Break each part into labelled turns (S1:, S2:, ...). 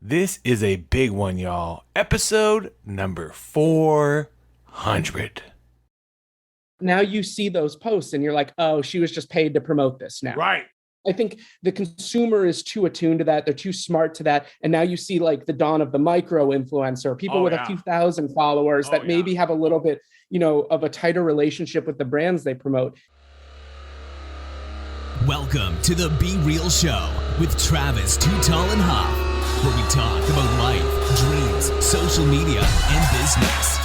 S1: This is a big one, y'all. Episode number 400.
S2: Now you see those posts and you're like, oh, she was just paid to promote this now.
S1: Right.
S2: I think the consumer is too attuned to that. They're too smart to that. And now you see like the dawn of the micro influencer, people with a few thousand followers that maybe have a little bit, of a tighter relationship with the brands they promote.
S3: Welcome to the Be Real Show with Travis Too Tall and Huff, where we talk about life, dreams, social media, and business.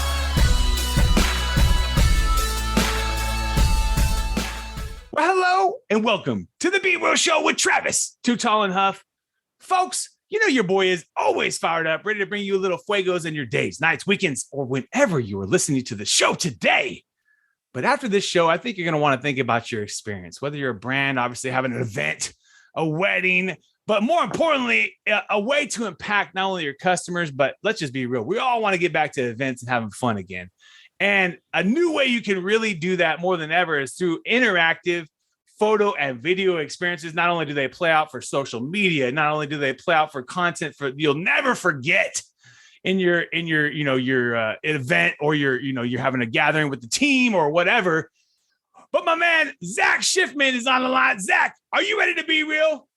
S1: Well, hello and welcome to the Be Real Show with Travis Too Tall and Huff. Folks, you know your boy is always fired up, ready to bring you a little fuegos in your days, nights, weekends, or whenever you are listening to the show today. But after this show, I think you're going to want to think about your experience, whether you're a brand, obviously having an event, a wedding, but more importantly, a way to impact not only your customers, but let's just be real. We all want to get back to events and having fun again. And a new way you can really do that more than ever is through interactive photo and video experiences. Not only do they play out for social media, not only do they play out for content you'll never forget in your event, or you're having a gathering with the team or whatever. But my man, Zach Schiffman is on the line. Zach, are you ready to be real?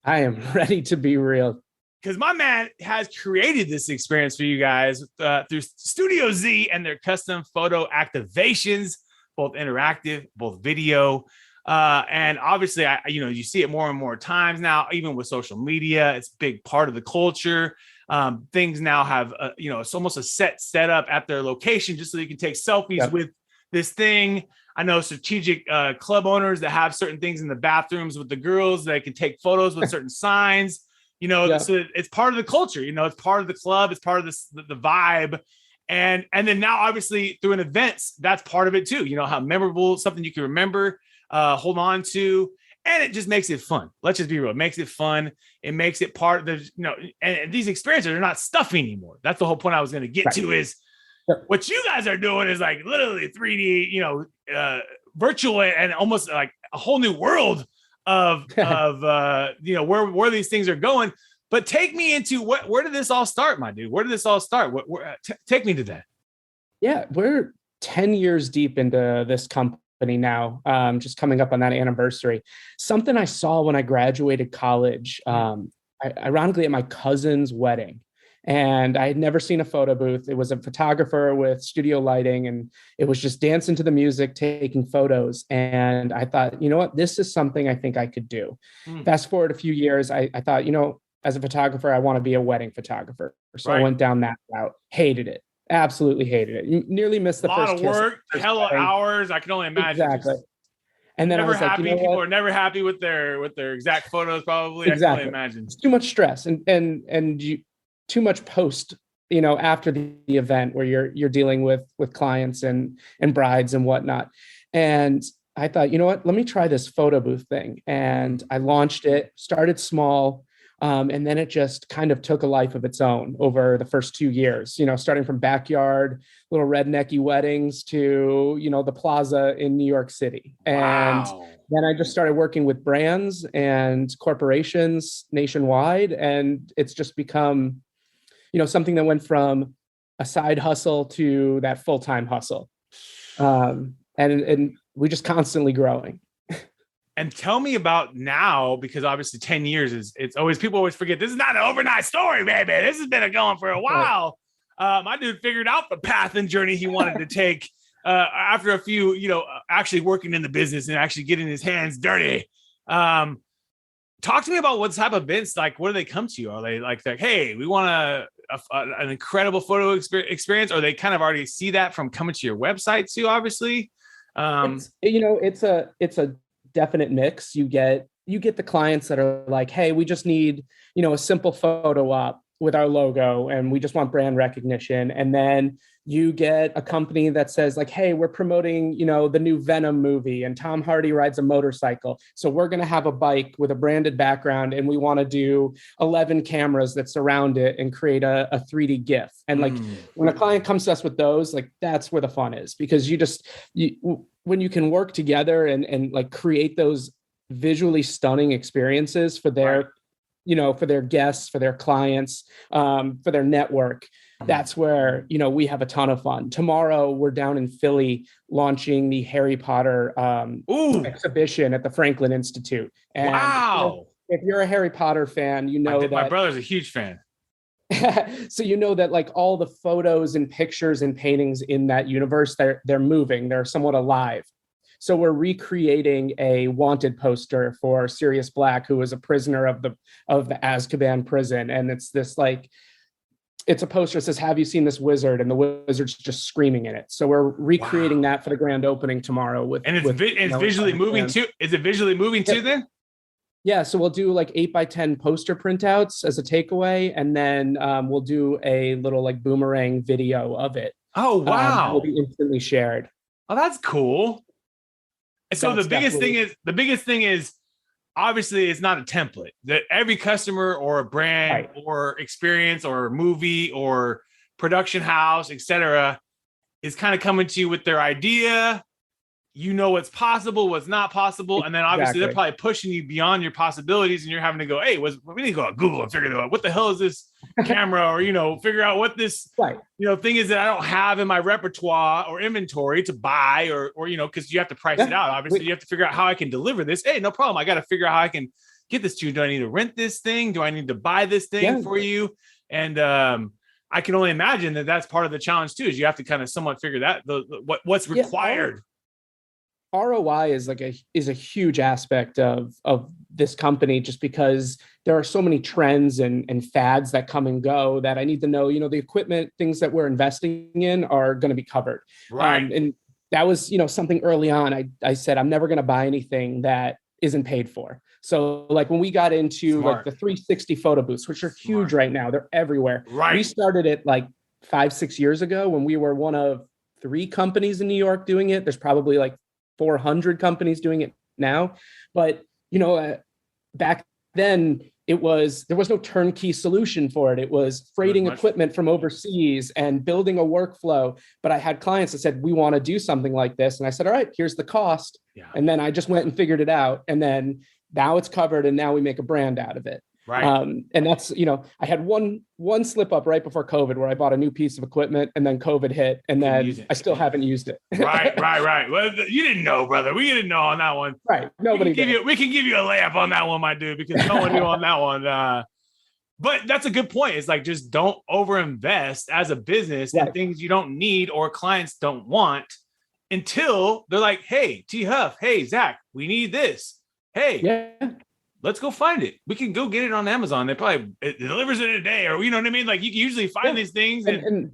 S2: I am ready to be real.
S1: Because my man has created this experience for you guys through Studio Z and their custom photo activations, both interactive, both video. And obviously, you see it more and more times now, even with social media. It's a big part of the culture. Things now have, it's almost a set setup at their location just so you can take selfies with this thing. I know strategic club owners that have certain things in the bathrooms with the girls that can take photos with certain signs. So it's part of the culture. It's part of the club. It's part of the vibe. And then now, obviously, through an events, that's part of it too. How memorable, something you can remember, hold on to, and it just makes it fun. Let's just be real. It makes it fun. It makes it part of the, and these experiences are not stuffy anymore. That's the whole point I was going to get to is what you guys are doing is like literally 3D, virtual and almost like a whole new world of where these things are going. But take me into where did this all start, my dude? Where did this all start? Take me to that.
S2: Yeah, we're 10 years deep into this company now, just coming up on that anniversary. Something I saw when I graduated college, ironically at my cousin's wedding. And I had never seen a photo booth. It was a photographer with studio lighting, and it was just dancing to the music, taking photos. And I thought, you know what, this is something I think I could do. Fast forward a few years, I thought, as a photographer, I want to be a wedding photographer. So I went down that route, hated it, absolutely hated it. Nearly missed the first kiss. A lot of work,
S1: hella hours. I can only imagine.
S2: Exactly. And then I was like,
S1: people are never happy with their exact photos, probably. Exactly. I can only imagine.
S2: It's too much stress and you too much post, after the event where you're dealing with clients and brides and whatnot. And I thought, you know what, let me try this photo booth thing. And I launched it, started small. And then it just kind of took a life of its own over the first 2 years, starting from backyard, little rednecky weddings to, the plaza in New York City. And then I just started working with brands and corporations nationwide. And it's just become, something that went from a side hustle to that full-time hustle. And we're just constantly growing.
S1: And tell me about now, because obviously 10 years people always forget. This is not an overnight story, baby. This has been going for a while. My dude figured out the path and journey he wanted to take after a few, actually working in the business and actually getting his hands dirty. Talk to me about what type of events, like, what do they come to you? Are they like hey, we want an incredible photo experience? Or they kind of already see that from coming to your website too, obviously?
S2: It's a definite mix. You get the clients that are like, hey, we just need, a simple photo op with our logo and we just want brand recognition. And then you get a company that says like, hey, we're promoting, the new Venom movie and Tom Hardy rides a motorcycle. So we're going to have a bike with a branded background and we want to do 11 cameras that surround it and create a 3D GIF. And like when a client comes to us with those, like that's where the fun is, because when you can work together and like create those visually stunning experiences for their for their guests, for their clients, for their network. That's where, we have a ton of fun. Tomorrow, we're down in Philly launching the Harry Potter exhibition at the Franklin Institute. And
S1: wow.
S2: If you're a Harry Potter fan, that
S1: my brother's a huge fan.
S2: So that like all the photos and pictures and paintings in that universe, they're moving, they're somewhat alive. So we're recreating a wanted poster for Sirius Black, who was a prisoner of the Azkaban prison. And it's this it's a poster that says, "Have you seen this wizard?" And the wizard's just screaming in it. So we're recreating that for the grand opening tomorrow.
S1: It's visually moving too. Is it visually moving too then?
S2: Yeah. So we'll do like 8x10 poster printouts as a takeaway. And then we'll do a little like boomerang video of it.
S1: Oh, wow.
S2: Will be instantly shared.
S1: Oh, that's cool. So the biggest thing is obviously it's not a template that every customer or a brand or experience or movie or production house, etc., is kind of coming to you with their idea. What's possible, what's not possible. And then obviously they're probably pushing you beyond your possibilities and you're having to go, hey, we need to go on Google and figure out what the hell is this camera or, figure out what this, thing is that I don't have in my repertoire or inventory to buy or because you have to price it out. Obviously you have to figure out how I can deliver this. Hey, no problem. I got to figure out how I can get this to you. Do I need to rent this thing? Do I need to buy this thing for you? And, I can only imagine that that's part of the challenge too, is you have to kind of somewhat figure that what's required.
S2: ROI is a huge aspect of this company, just because there are so many trends and fads that come and go that I need to know, the equipment, things that we're investing in are going to be covered.
S1: Right.
S2: And that was, something early on. I said, I'm never going to buy anything that isn't paid for. So like when we got into like the 360 photo booths, which are huge right now, they're everywhere.
S1: Right.
S2: We started it like 5-6 years ago when we were one of 3 companies in New York doing it. There's probably like 400 companies doing it now. But, back then there was no turnkey solution for it. It was freighting equipment from overseas and building a workflow. But I had clients that said, we want to do something like this. And I said, all right, here's the cost. Yeah. And then I just went and figured it out. And then now it's covered. And now we make a brand out of it.
S1: Right.
S2: And that's, I had one slip up right before COVID where I bought a new piece of equipment and then COVID hit and then I still haven't used it.
S1: Right. Well, you didn't know, brother. We didn't know on that one.
S2: Right. Nobody
S1: we can give you a layup on that one, my dude, because no one knew on that one. But that's a good point. It's like, just don't overinvest as a business in things you don't need or clients don't want until they're like, hey, T Huff, hey, Zach, we need this. Hey, let's go find it. We can go get it on Amazon. It delivers it in a day, or you know what I mean? Like you can usually find these things.
S2: And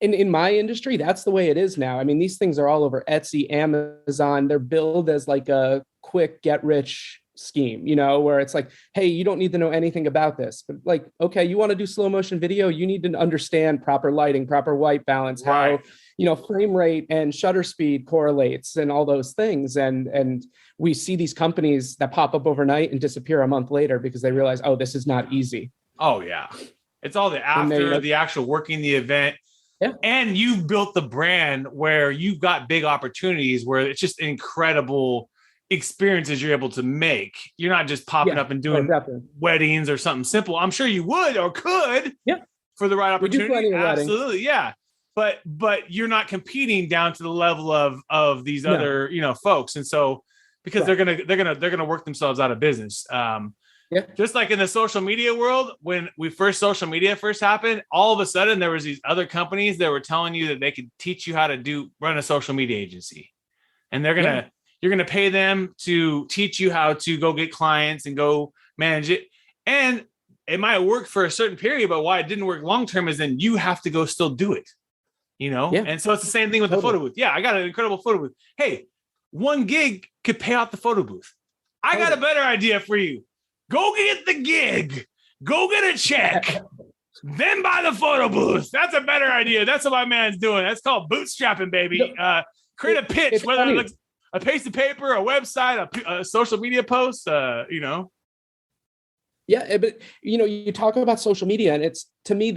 S2: in my industry, that's the way it is now. I mean, these things are all over Etsy, Amazon. They're billed as like a quick get rich scheme, where it's like, hey, you don't need to know anything about this. But like, okay, you want to do slow motion video, you need to understand proper lighting, proper white balance, how frame rate and shutter speed correlates and all those things. And we see these companies that pop up overnight and disappear a month later because they realize, oh, this is not easy.
S1: Oh yeah. It's all the after the actual working the event.
S2: Yeah.
S1: And you've built the brand where you've got big opportunities where it's just incredible experiences you're able to make. You're not just popping up and doing weddings or something simple. I'm sure you would or could for the right opportunity. Absolutely. Yeah. But you're not competing down to the level of these other, folks. And so, because they're going to work themselves out of business. Just like in the social media world, when social media first happened, all of a sudden there was these other companies that were telling you that they could teach you how to run a social media agency. And you're going to pay them to teach you how to go get clients and go manage it. And it might work for a certain period, but why it didn't work long-term is then you have to go still do it, And so it's the same thing with the photo booth. Yeah. I got an incredible photo booth. Hey, 1 gig could pay out the photo booth. I got a better idea for you. Go get the gig. Go get a check. Then buy the photo booth. That's a better idea. That's what my man's doing. That's called bootstrapping, baby. Create a pitch, whether it looks a piece of paper, a website, a social media post,
S2: Yeah, but you talk about social media, and to me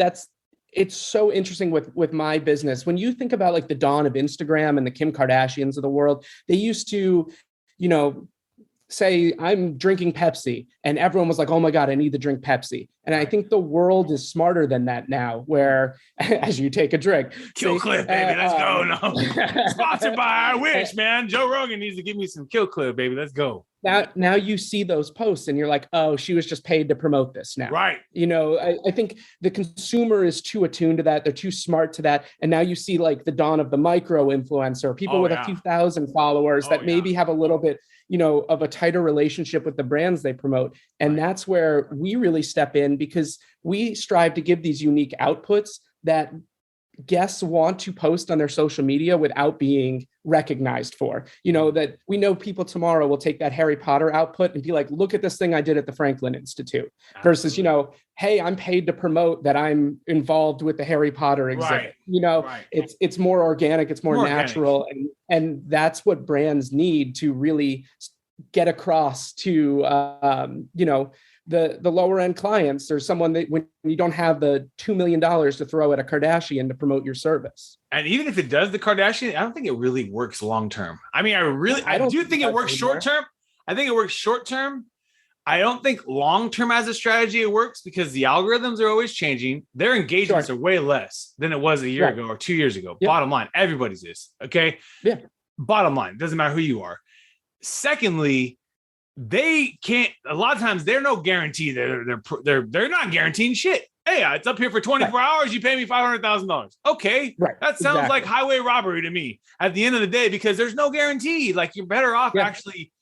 S2: it's so interesting with my business. When you think about like the dawn of Instagram and the Kim Kardashians of the world, they used to, say I'm drinking Pepsi and everyone was like, oh my God, I need to drink Pepsi. And I think the world is smarter than that now, where as you take a drink.
S1: Kill Cliff, baby. Let's go. No. Sponsored by I Wish, man. Joe Rogan needs to give me some Kill Cliff, baby. Let's go.
S2: Now you see those posts and you're like, oh, she was just paid to promote this now.
S1: Right.
S2: I think the consumer is too attuned to that. They're too smart to that. And now you see like the dawn of the micro influencer, people with a few thousand followers that maybe have a little bit, of a tighter relationship with the brands they promote. And that's where we really step in, because we strive to give these unique outputs that guests want to post on their social media without being recognized for. That we know people tomorrow will take that Harry Potter output and be like, look at this thing I did at the Franklin Institute. Versus, hey, I'm paid to promote that I'm involved with the Harry Potter exhibit. It's more organic, it's more natural. And that's what brands need to really get across to the lower end clients, or someone that when you don't have the $2 million to throw at a Kardashian to promote your service.
S1: And even if it does the Kardashian, I don't think it really works long term. I mean, I do think it works short term. I think it works short term. I don't think long term as a strategy it works, because the algorithms are always changing. Their engagements are way less than it was a year ago or 2 years ago. Yep. Bottom line, everybody's this. Okay.
S2: Yeah.
S1: Bottom line, doesn't matter who you are. Secondly, they can't. A lot of times, they're no guarantee. They're not guaranteeing shit. Hey, it's up here for 24 hours. You pay me $500,000. Okay, that sounds like highway robbery to me. At the end of the day, because there's no guarantee. Like, you're better off actually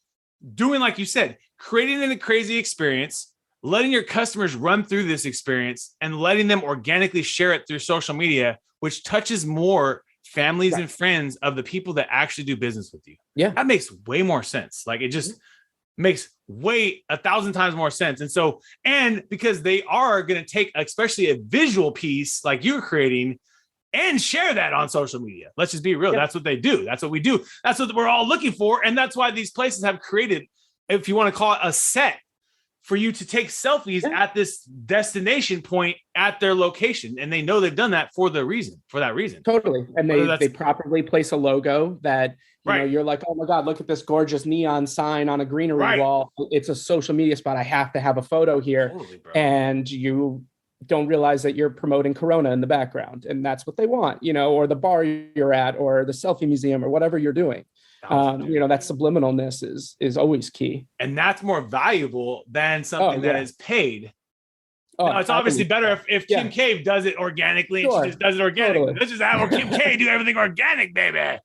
S1: doing, like you said, creating a crazy experience, letting your customers run through this experience, and letting them organically share it through social media, which touches more families and friends of the people that actually do business with you. Yeah, that makes way more sense. Like, it just makes way 1,000 times more sense. And because they are going to take, especially a visual piece like you're creating, and share that on social media. Let's just be real. That's what they do. That's what we do. That's what we're all looking for. And that's why these places have created, if you want to call it, a set for you to take selfies at this destination point at their location. And they know they've done that for that reason.
S2: Totally. And they properly place a logo that, you're like, oh my God, look at this gorgeous neon sign on a greenery wall. It's a social media spot. I have to have a photo here. Totally, bro. And you don't realize that you're promoting Corona in the background. And that's what they want, or the bar you're at, or the selfie museum, or whatever you're doing. That subliminalness is always key. And
S1: that's more valuable than something that is paid. Now, it's obviously better if Kim K does it organically and she just does it organically. Totally. Let's just have Kim K do everything organic, baby.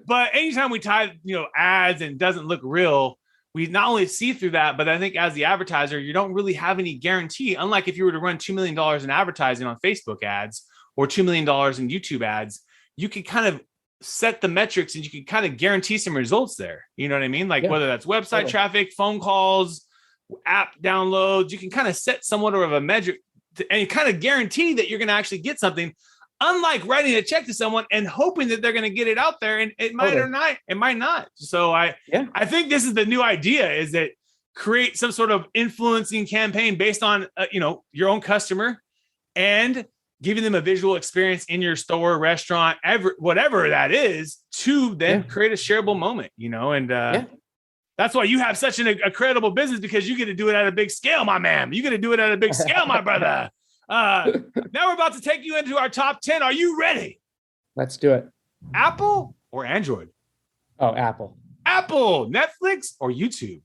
S1: But anytime we tie, ads and doesn't look real, we not only see through that, but I think as the advertiser, you don't really have any guarantee. Unlike if you were to run $2 million in advertising on Facebook ads or $2 million in YouTube ads, you can kind of set the metrics and you can kind of guarantee some results there. You know what I mean? Like whether that's website traffic, phone calls, app downloads, you can kind of set somewhat of a metric and kind of guarantee that you're going to actually get something. Unlike writing a check to someone and hoping that they're going to get it out there, and it might or not, it might not. So I think this is the new idea: is that create some sort of influencing campaign based on your own customer, and giving them a visual experience in your store, restaurant, whatever that is, to then create a shareable moment. That's why you have such a credible business, because you get to do it at a big scale, my man. You get to do it at a big scale, my brother. Now we're about to take you into our top 10. Are you ready?
S2: Let's do it.
S1: Apple or Android?
S2: Oh, Apple.
S1: Apple. Netflix or YouTube?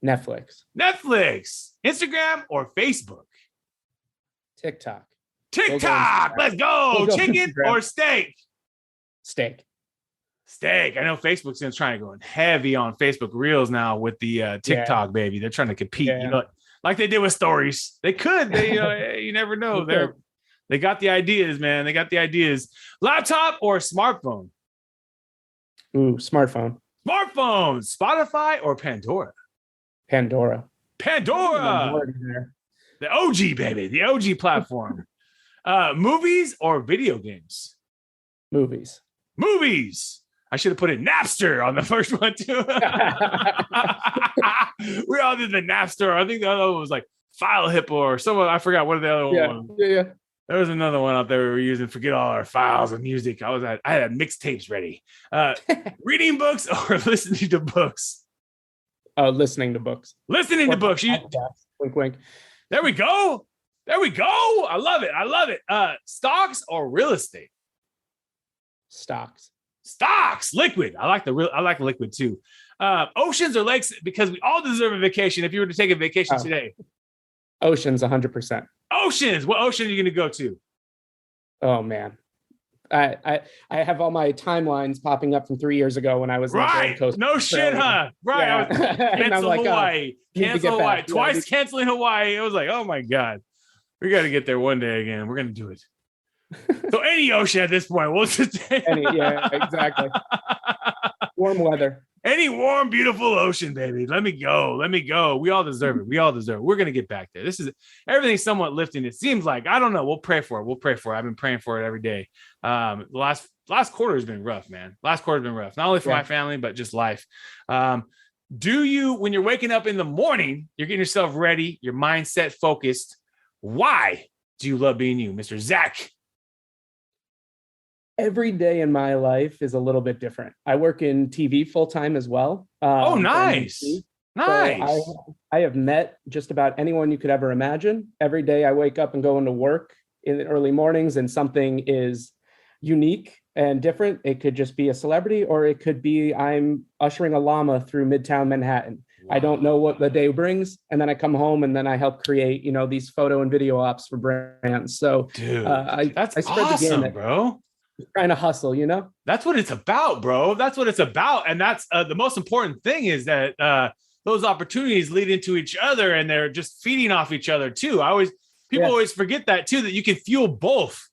S2: Netflix.
S1: Netflix. Instagram or Facebook?
S2: TikTok.
S1: TikTok. Let's go. Chicken or steak?
S2: Steak.
S1: Steak. I know Facebook's trying to go heavy on Facebook Reels now with the TikTok, baby. They're trying to compete.
S2: Yeah.
S1: Like they did with stories. They could. You never know. They got the ideas, man. They got the ideas. Laptop or smartphone?
S2: Ooh, smartphone.
S1: Smartphone. Spotify or Pandora?
S2: Pandora.
S1: The OG, baby. The OG platform. Movies or video games?
S2: Movies.
S1: I should have put in Napster on the first one too. We all did the Napster. I think the other one was like File Hippo or someone. I forgot what the other one was.
S2: Yeah.
S1: There was another one out there we were using. Forget all our files and music. I had mixtapes ready. Reading books or listening to books?
S2: Listening to books.
S1: Listening to books.
S2: Wink, wink.
S1: There we go. There we go. I love it. I love it. Stocks or real estate?
S2: Stocks.
S1: Stocks. Liquid. I like liquid too. Oceans or lakes, because we all deserve a vacation. If you were to take a vacation today.
S2: Oceans, 100%.
S1: Oceans. What ocean are you going to go to?
S2: Oh man. I have all my timelines popping up from 3 years ago when I was
S1: right.
S2: In the Gold Coast.
S1: No shit, huh? Right. Yeah. Cancel like, Hawaii. Cancel Hawaii. Twice canceling Hawaii. It was like, oh my God. We got to get there one day again. We're going to do it. So any ocean at this point. We'll just
S2: yeah, exactly. Warm weather.
S1: Any warm, beautiful ocean, baby. Let me go. Let me go. We all deserve it. We all deserve it. We're going to get back there. This is everything's somewhat lifting. It seems like, I don't know. We'll pray for it. We'll pray for it. I've been praying for it every day. The last quarter has been rough, man. Last quarter has been rough. Not only for my family, but just life. Do you, when you're waking up in the morning, you're getting yourself ready, your mindset focused. Why do you love being you, Mr. Zach?
S2: Every day in my life is a little bit different. I work in TV full time as well.
S1: Oh, nice. Nice.
S2: So I have met just about anyone you could ever imagine. Every day I wake up and go into work in the early mornings and something is unique and different. It could just be a celebrity, or it could be I'm ushering a llama through Midtown Manhattan. Wow. I don't know what the day brings. And then I come home and then I help create, these photo and video ops for brands. So
S1: dude,
S2: that's
S1: I spread awesome, the gamut,
S2: bro. Trying to hustle,
S1: That's what it's about, bro. That's what it's about. And that's the most important thing is that those opportunities lead into each other and they're just feeding off each other too. People always forget that too, that you can fuel both.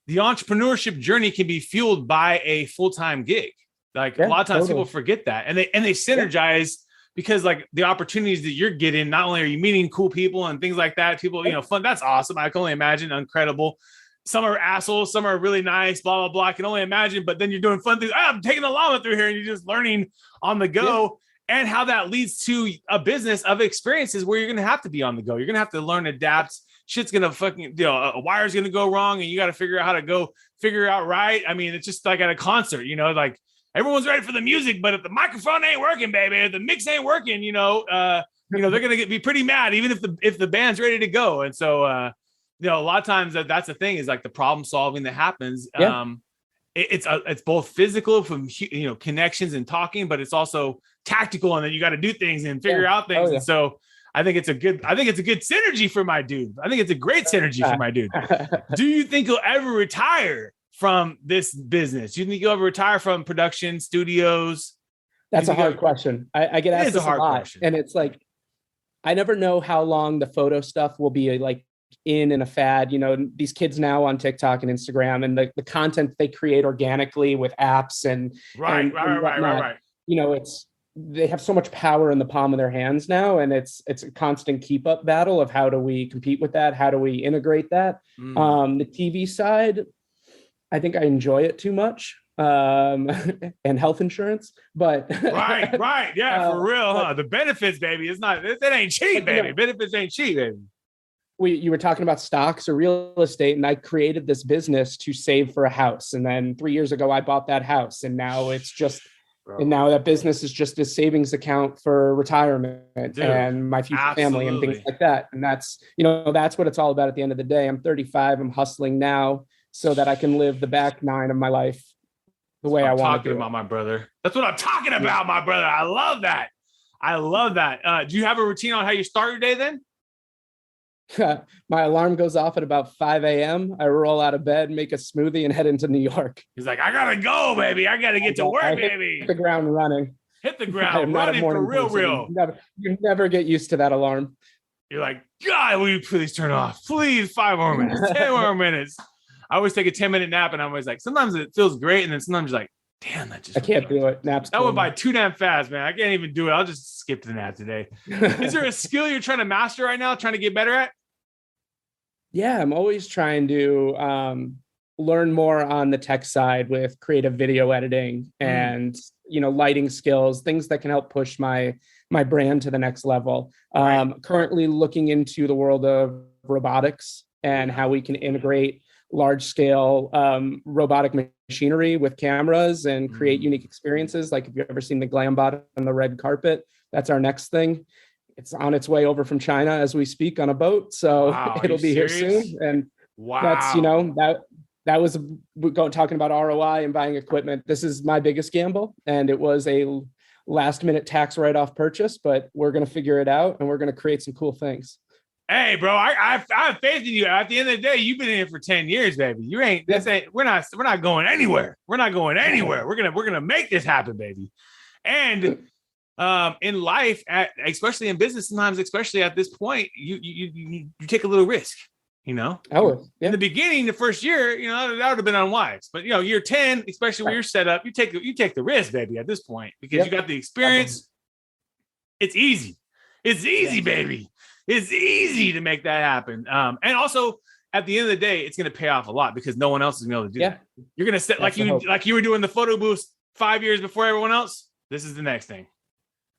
S1: The entrepreneurship journey can be fueled by a full-time gig. Like a lot of times people forget that and they synergize because like the opportunities that you're getting, not only are you meeting cool people and things like that, people, fun. That's awesome. I can only imagine. Incredible. Some are assholes, some are really nice, blah, blah, blah. I can only imagine, but then you're doing fun things. I'm taking a llama through here and you're just learning on the go and how that leads to a business of experiences where you're going to have to be on the go. You're going to have to learn, adapt. Shit's going to fucking, a wire's going to go wrong and you got to figure out how to go figure out right. I mean, it's just like at a concert, like everyone's ready for the music, but if the microphone ain't working, baby, if the mix ain't working, they're going to be pretty mad, even if the band's ready to go. And so, a lot of times that's the thing is like the problem solving that happens. It's both physical from, connections and talking, but it's also tactical. And then you got to do things and figure out things. And so I think it's a good synergy for my dude. I think it's a great synergy for my dude. Do you think you'll ever retire from this business? Do you think you'll ever retire from production studios?
S2: That's a hard question. I get asked this a lot. Question. And it's like, I never know how long the photo stuff will be like in a fad. These kids now on TikTok and Instagram and the content they create organically with apps and right. They have so much power in the palm of their hands now, and it's a constant keep up battle of how do we compete with that, how do we integrate that. The TV side, I think I enjoy it too much, and health insurance, but
S1: right yeah, for real, huh? The benefits, baby, it ain't cheap, baby. Benefits ain't cheap, baby.
S2: You were talking about stocks or real estate, and I created this business to save for a house. And then 3 years ago, I bought that house, and now it's just, and now that business is just a savings account for retirement and my future family and things like that. And that's, that's what it's all about at the end of the day. I'm 35. I'm hustling now so that I can live the back 9 of my life the way I want to do.
S1: About my brother. That's what I'm talking about, my brother. I love that. Do you have a routine on how you start your day then?
S2: My alarm goes off at about 5 a.m. I roll out of bed, make a smoothie, and head into New York.
S1: He's like, I gotta go, baby. I gotta get to work, baby.
S2: Hit the ground running.
S1: Hit the ground running for real.
S2: You never get used to that alarm.
S1: You're like, God, will you please turn off? Please, 5 more minutes, 10 more minutes. I always take a 10-minute nap, and I'm always like, sometimes it feels great, and then sometimes you're like, damn, I can't
S2: do it. Naps.
S1: That went by too damn fast, man. I can't even do it. I'll just skip the nap today. Is there a skill you're trying to master right now, trying to get better at?
S2: Yeah, I'm always trying to learn more on the tech side with creative video editing and, lighting skills, things that can help push my brand to the next level. Currently looking into the world of robotics and how we can integrate large scale robotic machinery with cameras and create unique experiences. Like if you've ever seen the glam bot on the red carpet, That's our next thing. It's on its way over from China as we speak on a boat. So
S1: Wow,
S2: it'll be here soon. And that's, that was talking about ROI and buying equipment. This is my biggest gamble. And it was a last minute tax write-off purchase, but we're going to figure it out and we're going to create some cool things.
S1: Hey, bro, I have faith in you. At the end of the day, you've been in it for 10 years, baby. You ain't we're not going anywhere. We're not going anywhere. We're gonna make this happen, baby. And in life, especially in business, sometimes, especially at this point, you take a little risk, you know.
S2: Oh, yeah.
S1: In the beginning, the first year, you know, that would have been unwise. But you know, year 10, especially when you're set up, you take the risk, baby, at this point, because you got the experience. It's easy. It's easy, baby. It's easy to make that happen. And also, at the end of the day, it's going to pay off a lot because no one else is going to be able to do that. You're going to set like you were doing the photo booth 5 years before everyone else. This is the next thing.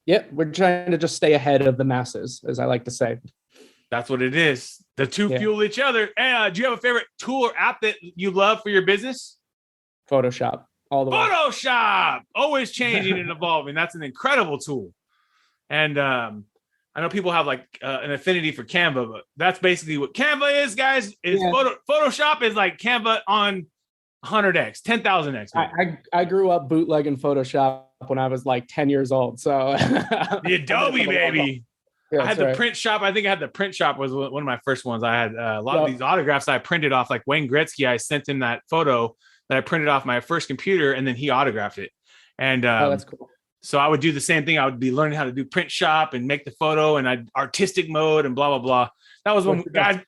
S2: Yeah, we're trying to just stay ahead of the masses, as I like to say.
S1: That's what it is. The two fuel each other. And do you have a favorite tool or app that you love for your business?
S2: Photoshop. All the way.
S1: Photoshop. Always changing and evolving. That's an incredible tool. And I know people have like an affinity for Canva, but that's basically what Canva is, guys. Photoshop is like Canva on 100x, 10,000x.
S2: I grew up bootlegging Photoshop when I was like 10 years old. So
S1: the Adobe, baby. I had the print shop. I think I had the print shop was one of my first ones. I had a lot of these autographs I printed off, like Wayne Gretzky. I sent him that photo that I printed off my first computer, and then he autographed it. And
S2: that's cool.
S1: So I would do the same thing. I would be learning how to do print shop and make the photo and I'd artistic mode and blah, blah, blah. That was when guys,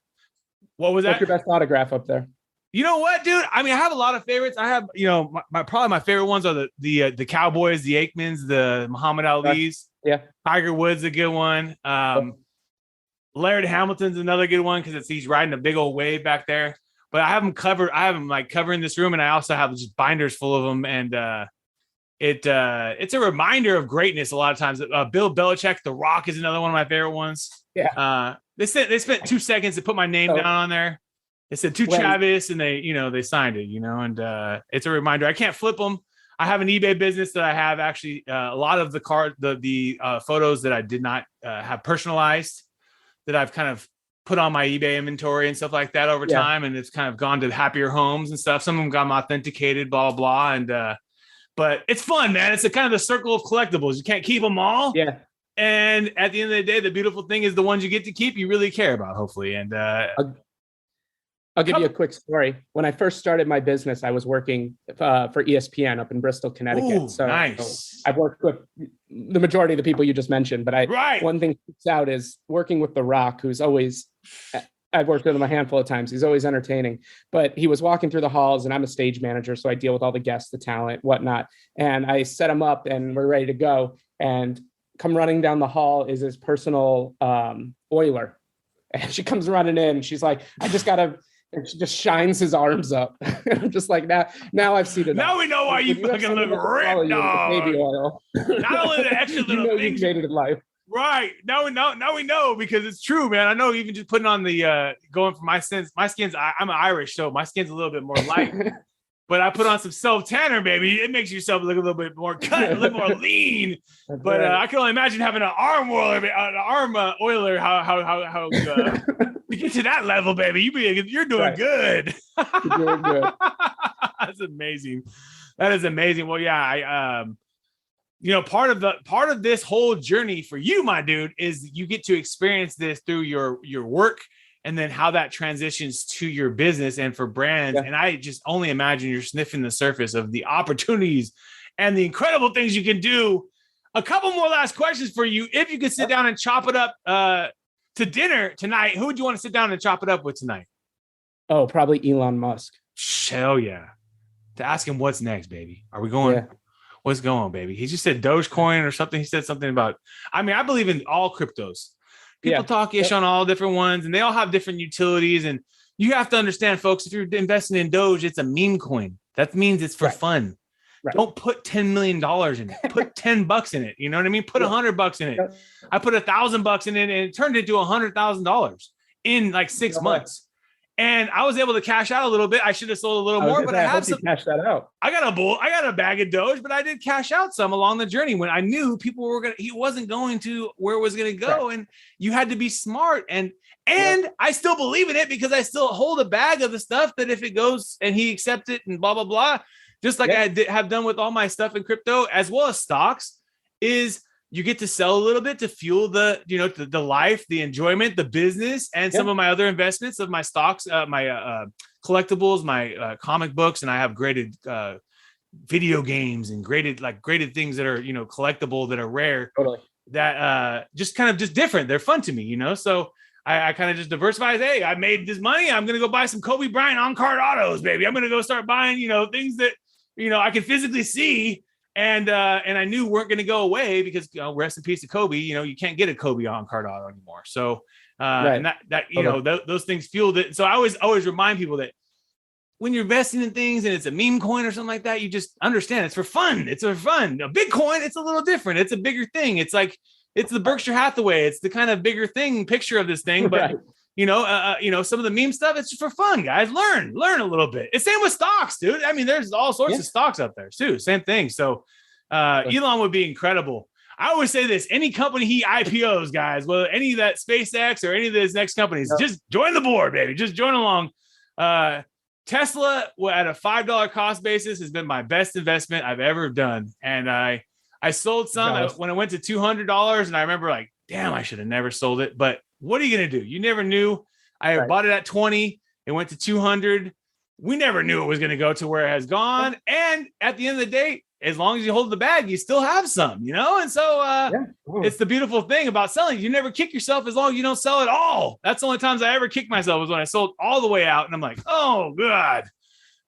S1: what was that?
S2: What's your best autograph up there?
S1: You know what, dude? I mean, I have a lot of favorites. I have, you know, probably my favorite ones are the Cowboys, the Aikmans, the Muhammad Ali's.
S2: Yeah.
S1: Tiger Woods, a good one. Laird Hamilton's another good one because he's riding a big old wave back there. But I have them covered. I have them like covering this room, and I also have just binders full of them. And it's a reminder of greatness a lot of times. Bill Belichick, The Rock is another one of my favorite ones.
S2: Yeah.
S1: They spent 2 seconds to put my name down on there. They said to Travis, and they signed it, and it's a reminder. I can't flip them. I have an eBay business that I have actually a lot of the photos that I did not have personalized that I've kind of put on my eBay inventory and stuff like that over time. And it's kind of gone to happier homes and stuff. Some of them got them authenticated, blah, blah. And, but it's fun, man. It's a kind of the circle of collectibles. You can't keep them all.
S2: Yeah.
S1: And at the end of the day, the beautiful thing is the ones you get to keep, you really care about, hopefully. And
S2: I'll give you a quick story. When I first started my business, I was working for ESPN up in Bristol, Connecticut.
S1: Ooh,
S2: so
S1: nice.
S2: I've worked with the majority of the people you just mentioned, but one thing that sticks out is working with The Rock, who's always, I've worked with him a handful of times. He's always entertaining, but he was walking through the halls and I'm a stage manager. So I deal with all the guests, the talent, whatnot. And I set him up and we're ready to go. And come running down the hall is his personal oiler. And she comes running in. She's like, I just got to, and she just shines his arms up. I'm just like, now I've seen it.
S1: Now we know why you fucking look ripped, dog. Baby oil. Not only the extra little things
S2: you made it in life.
S1: Right. Now we know because it's true, man. I know even just putting on the going for my skin's I'm Irish, so my skin's a little bit more light. But I put on some self tanner, baby. It makes yourself look a little bit more cut, a little more lean. But I can only imagine having an arm oiler, how to get to that level, baby. You're doing good.
S2: You're doing good.
S1: That's amazing. That is amazing. Well, yeah, part of this whole journey for you, my dude, is you get to experience this through your work. And then how that transitions to your business and for brands. Yeah. And I just only imagine you're sniffing the surface of the opportunities and the incredible things you can do. A couple more last questions for you. If you could sit down and chop it up to dinner tonight, who would you want to sit down and chop it up with tonight?
S2: Oh, probably Elon Musk.
S1: Hell yeah. To ask him what's next, baby. Are we going? Yeah. What's going on, baby? He just said Dogecoin or something. He said something about, I believe in all cryptos. People talk ish on all different ones, and they all have different utilities. And you have to understand, folks, if you're investing in Doge, it's a meme coin. That means it's for fun. Right. Don't put $10 million in it. Put $10 in it. You know what I mean? Put $100 in it. I put $1,000 in it, and it turned into $100,000 in like 6 months. And I was able to cash out a little bit. I should have sold a little more, but I have some.
S2: Cash that out.
S1: I got a bag of Doge, but I did cash out some along the journey when I knew people were he wasn't going to where it was going to go, and you had to be smart. And I still believe in it because I still hold a bag of the stuff that if it goes and he accepts it and blah blah blah, just like I have done with all my stuff in crypto as well as stocks, is you get to sell a little bit to fuel the, the life, the enjoyment, the business, and some of my other investments of my stocks, my collectibles, my comic books, and I have graded video games and graded things that are, collectible, that are rare, that just kind of just different. They're fun to me, So I kind of just diversify. Hey, I made this money. I'm going to go buy some Kobe Bryant on-card autos, baby. I'm going to go start buying, things that, I can physically see. And I knew weren't going to go away because rest in peace to Kobe. You can't get a Kobe on-card auto anymore. So and that those things fueled it. So I always remind people that when you're investing in things and it's a meme coin or something like that, you just understand it's for fun. It's for fun. A Bitcoin, it's a little different. It's a bigger thing. It's like it's the Berkshire Hathaway. It's the kind of bigger thing picture of this thing, but. Some of the meme stuff, it's for fun, guys. Learn a little bit. It's same with stocks, dude. I mean, there's all sorts of stocks out there too. Same thing. So Elon would be incredible. I always say this, any company he IPOs, guys, whether any of that SpaceX or any of those next companies, just join the board, baby. Just join along. Tesla at a $5 cost basis has been my best investment I've ever done. And I sold some when it went to $200. And I remember like, damn, I should have never sold it. But what are you going to do? You never knew. I bought it at 20. It went to 200. We never knew it was going to go to where it has gone. And at the end of the day, as long as you hold the bag, you still have some, And so it's the beautiful thing about selling. You never kick yourself as long as you don't sell it all. That's the only times I ever kicked myself was when I sold all the way out. And I'm like, oh, God.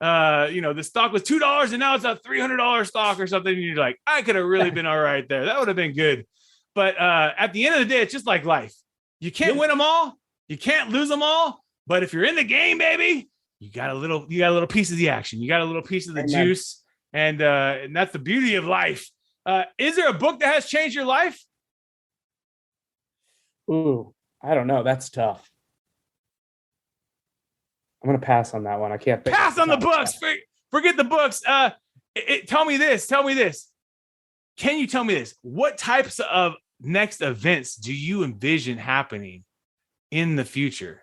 S1: The stock was $2 and now it's a $300 stock or something. And you're like, I could have really been all right there. That would have been good. But at the end of the day, it's just like life. You can't win them all. You can't lose them all. But if you're in the game, baby, you got a little piece of the action. You got a little piece of the juice. And that's the beauty of life. Is there a book that has changed your life?
S2: Ooh, I don't know. That's tough. I'm going to pass on that one. I can't
S1: pass on the books. Forget the books. Tell me this. Can you tell me this? What types of next events do you envision happening in the future?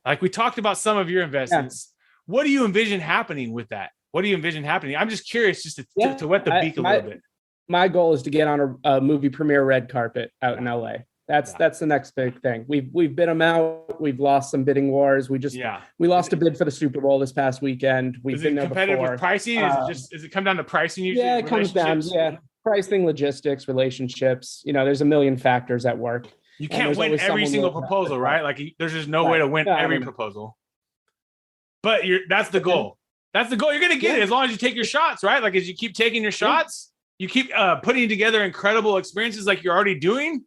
S1: Like we talked about some of your investments. What do you envision happening with that? What do you envision happening? I'm just curious just to wet the beak a little bit.
S2: My goal is to get on a movie premiere red carpet out in LA. That's the next big thing. We've bid them out. We've lost some bidding wars. We lost a bid for the Super Bowl this past weekend. We've been there competitive before.
S1: With pricing? Does it come down to pricing usually?
S2: Yeah, it comes down. Yeah. Pricing, logistics, relationships, there's a million factors at work.
S1: You can't win every single proposal, right? Like there's just no way to win every proposal. But that's the goal. That's the goal. You're going to get it as long as you take your shots, right? Like as you keep taking your shots, you keep putting together incredible experiences like you're already doing,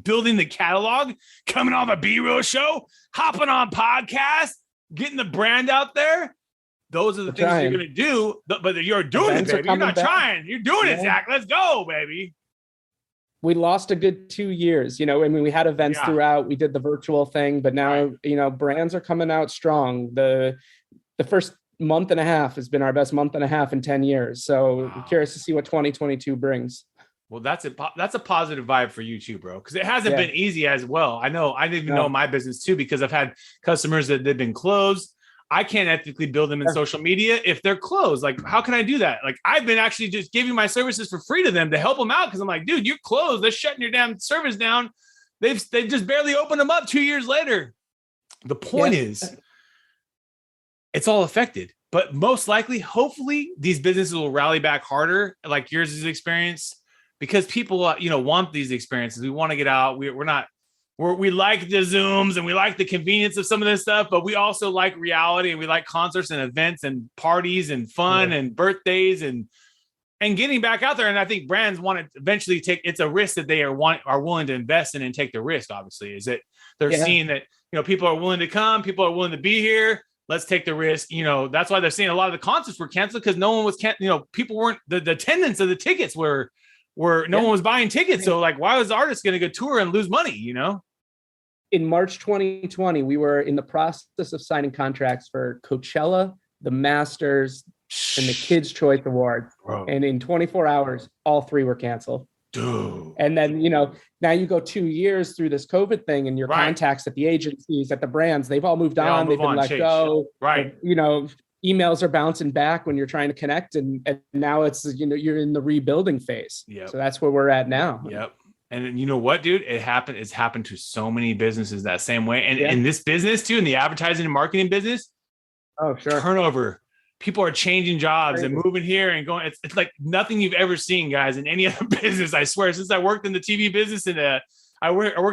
S1: building the catalog, coming on the Be Real show, hopping on podcasts, getting the brand out there. Those are the things you're going to do, but you're doing it, baby. You're not trying. You're doing it, Zach. Let's go, baby.
S2: We lost a good 2 years. We had events throughout. We did the virtual thing, but now, brands are coming out strong. The first month and a half has been our best month and a half in 10 years. So I'm curious to see what 2022 brings.
S1: Well, that's a positive vibe for you too, bro. Because it hasn't been easy as well. I know. I didn't even know my business too, because I've had customers that they've been closed. I can't ethically build them in social media if they're closed. Like, how can I do that? Like, I've been actually just giving my services for free to them to help them out. Because I'm like, dude, you're closed. They're shutting your damn service down. They've just barely opened them up 2 years later. The point is, it's all affected. But most likely, hopefully, these businesses will rally back harder, like yours is experience, because people, want these experiences. We want to get out. We like the Zooms and we like the convenience of some of this stuff, but we also like reality, and we like concerts and events and parties and fun and birthdays and getting back out there. And I think brands want to eventually it's a risk that they are willing to invest in and take the risk. Obviously, is that they're seeing that, people are willing to come, people are willing to be here. Let's take the risk. That's why they're seeing a lot of the concerts were canceled, because no one was people weren't, the attendance of the tickets were no one was buying tickets. So like, why was the artist going to go tour and lose money?
S2: in March 2020, we were in the process of signing contracts for Coachella, the Masters, and the Kids' Choice Awards.
S1: Bro.
S2: And in 24 hours, all 3 were canceled.
S1: Dude.
S2: And then, now you go 2 years through this COVID thing, and your contacts at the agencies, at the brands, they've all moved on. They've been let go.
S1: Right.
S2: Emails are bouncing back when you're trying to connect. And now it's, you're in the rebuilding phase.
S1: Yep.
S2: So that's where we're at now.
S1: Yep. And you know what, dude? It's happened to so many businesses that same way. And in this business too, in the advertising and marketing business, turnover. People are changing jobs and moving here and going. It's like nothing you've ever seen, guys, in any other business. I swear, since I worked in the TV business and I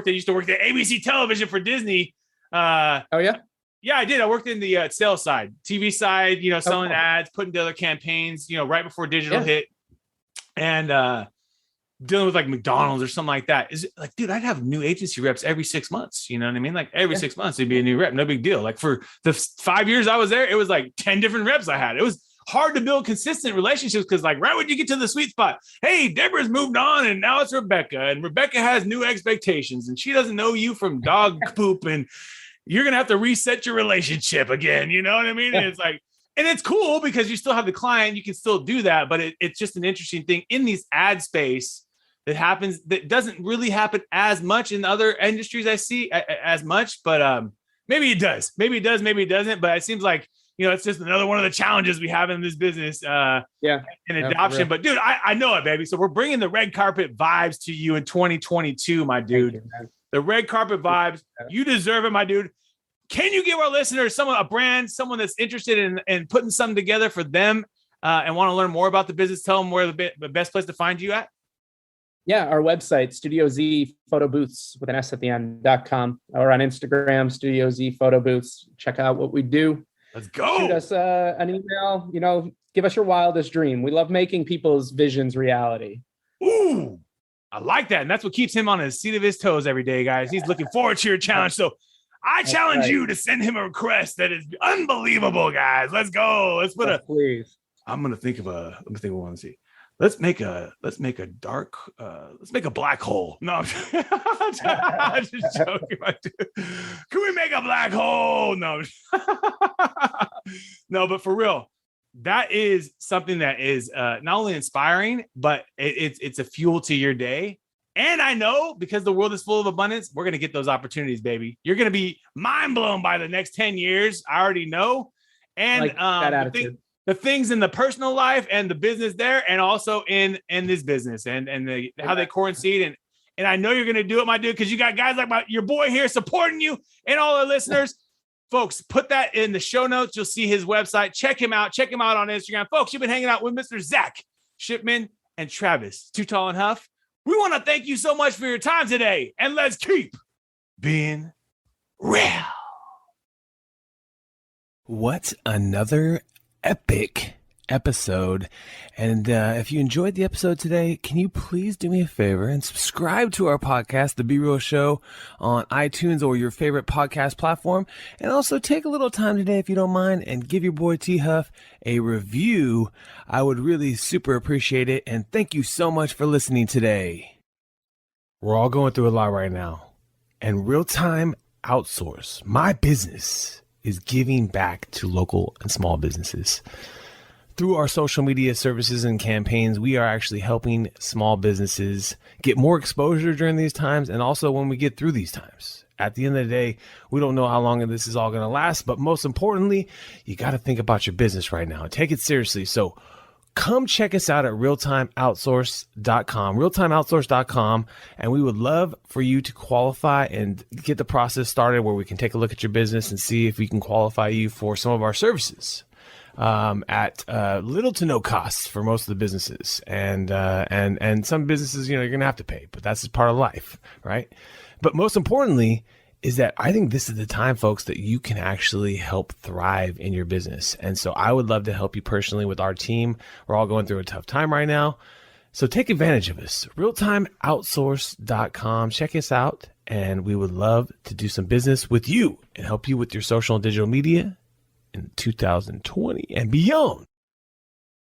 S1: used to work at ABC television for Disney. Yeah, I did. I worked in the sales side, TV side, selling ads, putting together campaigns, right before digital hit, and dealing with like McDonald's or something like that. Is it like, dude, I'd have new agency reps every 6 months. You know what I mean? Like every 6 months, there'd be a new rep. No big deal. Like for the 5 years I was there, it was like 10 different reps I had. It was hard to build consistent relationships because like right when you get to the sweet spot, hey, Deborah's moved on and now it's Rebecca, and Rebecca has new expectations and she doesn't know you from dog poop, and you're going to have to reset your relationship again. You know what I mean? And it's like, and it's cool because you still have the client, you can still do that, but it's just an interesting thing in these ad space that happens, that doesn't really happen as much in other industries I see as much, but maybe it does, maybe it doesn't, but it seems like, it's just another one of the challenges we have in this business in adoption. But dude, I know it, baby. So we're bringing the red carpet vibes to you in 2022, my dude. You, the red carpet vibes, you deserve it, my dude. Can you give our listeners a brand, someone that's interested in putting something together for them and want to learn more about the business, tell them where the best place to find you at?
S2: Yeah, our website, Studio Z Photo Booths with an S at the end.com, or on Instagram, Studio Z Photo Booths. Check out what we do.
S1: Let's go.
S2: Shoot us an email, give us your wildest dream. We love making people's visions reality.
S1: Ooh, I like that. And that's what keeps him on his seat of his toes every day, guys. He's looking forward to your challenge. So I challenge you to send him a request that is unbelievable, guys. Let's go. Let's put
S2: please.
S1: I'm going to think of let me think of one. Let's see. Let's make a black hole. No, I'm just joking. Can we make a black hole? No, no, but for real, that is something that is not only inspiring, but it's a fuel to your day. And I know because the world is full of abundance, we're going to get those opportunities, baby. You're going to be mind blown by the next 10 years. I already know. And
S2: like that attitude.
S1: The things in the personal life and the business there, and also in this business and how they coincide. And I know you're going to do it, my dude, because you got guys like your boy here supporting you and all our listeners. Folks, put that in the show notes. You'll see his website. Check him out. Check him out on Instagram. Folks, you've been hanging out with Mr. Zach Schiffman and Travis Too Tall and Huff. We want to thank you so much for your time today. And let's keep being real.
S3: What another epic episode. And if you enjoyed the episode today, can you please do me a favor and subscribe to our podcast, The Be Real Show, on iTunes or your favorite podcast platform. And also take a little time today, if you don't mind, and give your boy T Huff a review. I would really super appreciate it. And thank you so much for listening today. We're all going through a lot right now. And Real Time Outsource, my business, is giving back to local and small businesses. Through our social media services and campaigns, we are actually helping small businesses get more exposure during these times, and also when we get through these times. At the end of the day, we don't know how long this is all going to last, but most importantly, you got to think about your business right now and take it seriously. So come check us out at realtimeoutsource.com, and we would love for you to qualify and get the process started where we can take a look at your business and see if we can qualify you for some of our services at little to no costs for most of the businesses. And some businesses, you're going to have to pay, but that's just part of life, right? But most importantly is that I think this is the time, folks, that you can actually help thrive in your business. And so I would love to help you personally with our team. We're all going through a tough time right now. So take advantage of us. realtimeoutsource.com. Check us out. And we would love to do some business with you and help you with your social and digital media in 2020 and beyond.